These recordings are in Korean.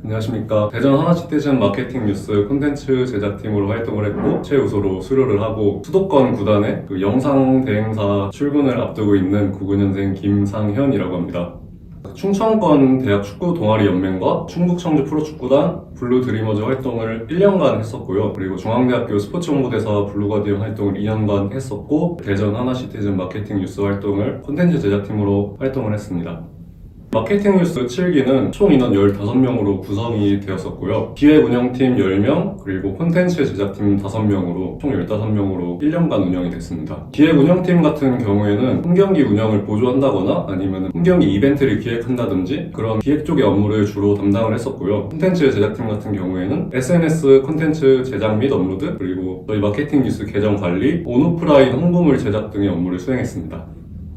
안녕하십니까. 대전 하나시티즌 마케팅 뉴스 콘텐츠 제작팀으로 활동을 했고 최우수로 수료를 하고 수도권 구단의 영상 대행사 출근을 앞두고 있는 99년생 김상현이라고 합니다. 충청권 대학 축구 동아리 연맹과 충북 청주 프로축구단 블루 드리머즈 활동을 1년간 했었고요. 그리고 중앙대학교 스포츠 홍보대사 블루 가디언 활동을 2년간 했었고 대전 하나시티즌 마케팅 뉴스 활동을 콘텐츠 제작팀으로 활동을 했습니다. 마케팅 뉴스 7기는 총 인원 15명으로 구성이 되었었고요. 기획 운영팀 10명, 그리고 콘텐츠 제작팀 5명으로 총 15명으로 1년간 운영이 됐습니다. 기획 운영팀 같은 경우에는 홈경기 운영을 보조한다거나 아니면 홈경기 이벤트를 기획한다든지 그런 기획 쪽의 업무를 주로 담당을 했었고요. 콘텐츠 제작팀 같은 경우에는 SNS 콘텐츠 제작 및 업로드, 그리고 저희 마케팅 뉴스 계정 관리, 온오프라인 홍보물 제작 등의 업무를 수행했습니다.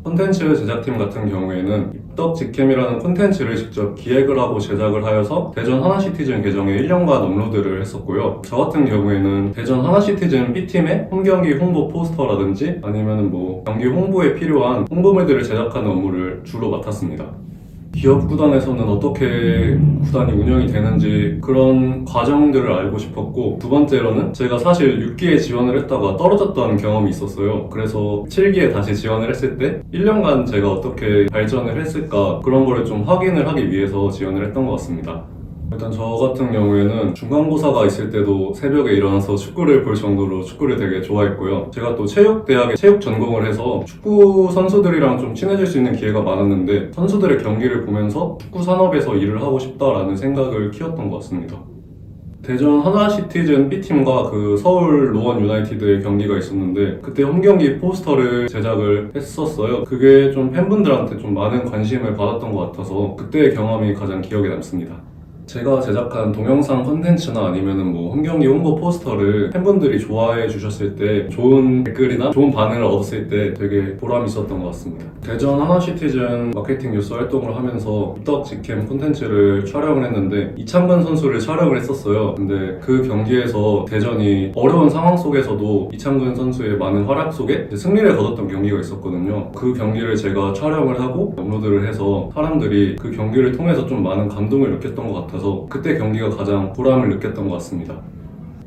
콘텐츠 제작팀 같은 경우에는 입덕 직캠이라는 콘텐츠를 직접 기획을 하고 제작을 하여서 대전 하나시티즌 계정에 1년간 업로드를 했었고요. 저 같은 경우에는 대전 하나시티즌 B팀의 홈경기 홍보 포스터라든지 아니면 경기 홍보에 필요한 홍보물들을 제작하는 업무를 주로 맡았습니다. 기업 구단에서는 어떻게 구단이 운영이 되는지 그런 과정들을 알고 싶었고, 두 번째로는 제가 사실 6기에 지원을 했다가 떨어졌던 경험이 있었어요. 그래서 7기에 다시 지원을 했을 때 1년간 제가 어떻게 발전을 했을까 그런 거를 좀 확인을 하기 위해서 지원을 했던 것 같습니다. 일단 저 같은 경우에는 중간고사가 있을 때도 새벽에 일어나서 축구를 볼 정도로 축구를 되게 좋아했고요. 제가 또 체육대학에 체육 전공을 해서 축구 선수들이랑 좀 친해질 수 있는 기회가 많았는데 선수들의 경기를 보면서 축구 산업에서 일을 하고 싶다라는 생각을 키웠던 것 같습니다. 대전 하나시티즌 B팀과 서울 로원 유나이티드의 경기가 있었는데 그때 홈경기 포스터를 제작을 했었어요. 그게 좀 팬분들한테 좀 많은 관심을 받았던 것 같아서 그때의 경험이 가장 기억에 남습니다. 제가 제작한 동영상 콘텐츠나 아니면은 홈경기 홍보 포스터를 팬분들이 좋아해 주셨을 때 좋은 댓글이나 좋은 반응을 얻었을 때 되게 보람이 있었던 것 같습니다. 대전 하나시티즌 마케팅 뉴스 활동을 하면서 입덕 직캠 콘텐츠를 촬영을 했는데 이창근 선수를 촬영을 했었어요. 근데 그 경기에서 대전이 어려운 상황 속에서도 이창근 선수의 많은 활약 속에 승리를 거뒀던 경기가 있었거든요. 그 경기를 제가 촬영을 하고 업로드를 해서 사람들이 그 경기를 통해서 좀 많은 감동을 느꼈던 것 같아서 그때 경기가 가장 보람을 느꼈던 것 같습니다.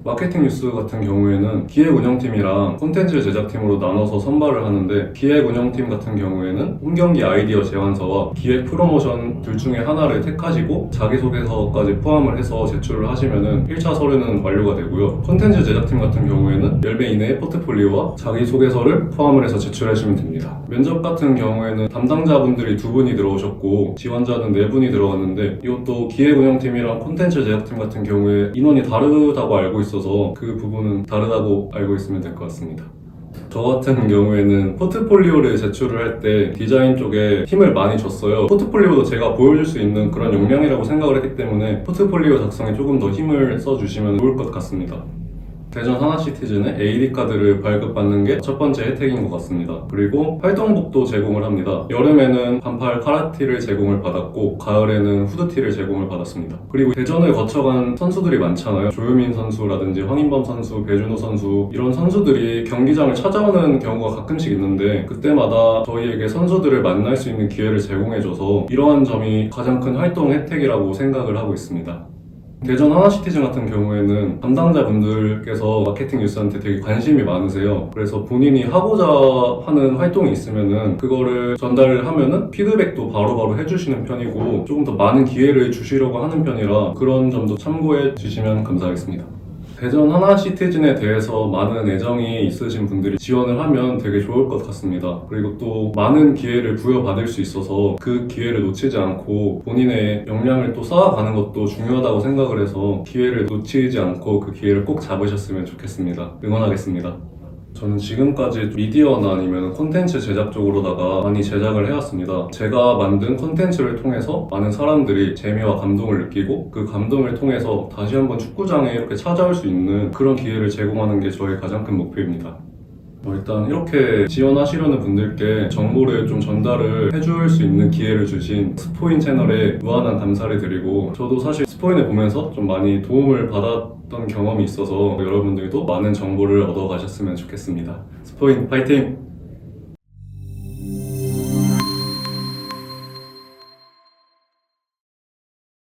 마케팅 뉴스 같은 경우에는 기획 운영팀이랑 콘텐츠 제작팀으로 나눠서 선발을 하는데 기획 운영팀 같은 경우에는 홈경기 아이디어 제안서와 기획 프로모션 둘 중에 하나를 택하시고 자기소개서까지 포함을 해서 제출을 하시면은 1차 서류는 완료가 되고요. 콘텐츠 제작팀 같은 경우에는 10배 이내의 포트폴리오와 자기소개서를 포함을 해서 제출하시면 됩니다. 면접 같은 경우에는 담당자분들이 2분이 들어오셨고 지원자는 4분이 들어갔는데 이것도 기획 운영팀이랑 콘텐츠 제작팀 같은 경우에 인원이 다르다고 알고 있어서 그 부분은 다르다고 알고 있으면 될 것 같습니다. 저 같은 경우에는 포트폴리오를 제출을 할 때 디자인 쪽에 힘을 많이 줬어요. 포트폴리오도 제가 보여줄 수 있는 그런 역량이라고 생각을 했기 때문에 포트폴리오 작성에 조금 더 힘을 써주시면 좋을 것 같습니다. 대전 하나시티즌의 AD카드를 발급받는 게 첫 번째 혜택인 것 같습니다. 그리고 활동복도 제공을 합니다. 여름에는 반팔 카라티를 제공을 받았고 가을에는 후드티를 제공을 받았습니다. 그리고 대전을 거쳐간 선수들이 많잖아요. 조유민 선수라든지 황인범 선수, 배준호 선수 이런 선수들이 경기장을 찾아오는 경우가 가끔씩 있는데 그때마다 저희에게 선수들을 만날 수 있는 기회를 제공해줘서 이러한 점이 가장 큰 활동 혜택이라고 생각을 하고 있습니다. 대전 하나시티즌 같은 경우에는 담당자분들께서 마케팅 뉴스한테 되게 관심이 많으세요. 그래서 본인이 하고자 하는 활동이 있으면은 그거를 전달을 하면은 피드백도 바로바로 해주시는 편이고 조금 더 많은 기회를 주시려고 하는 편이라 그런 점도 참고해 주시면 감사하겠습니다. 대전 하나시티즌에 대해서 많은 애정이 있으신 분들이 지원을 하면 되게 좋을 것 같습니다. 그리고 또 많은 기회를 부여받을 수 있어서 그 기회를 놓치지 않고 본인의 역량을 또 쌓아가는 것도 중요하다고 생각을 해서 기회를 놓치지 않고 그 기회를 꼭 잡으셨으면 좋겠습니다. 응원하겠습니다. 저는 지금까지 미디어나 아니면 콘텐츠 제작 쪽으로다가 많이 제작을 해왔습니다. 제가 만든 콘텐츠를 통해서 많은 사람들이 재미와 감동을 느끼고 그 감동을 통해서 다시 한번 축구장에 이렇게 찾아올 수 있는 그런 기회를 제공하는 게 저의 가장 큰 목표입니다. 일단 이렇게 지원하시려는 분들께 정보를 좀 전달을 해줄 수 있는 기회를 주신 스포인 채널에 무한한 감사를 드리고 저도 사실 스포인을 보면서 좀 많이 도움을 받았던 경험이 있어서 여러분들도 많은 정보를 얻어가셨으면 좋겠습니다. 스포인 파이팅!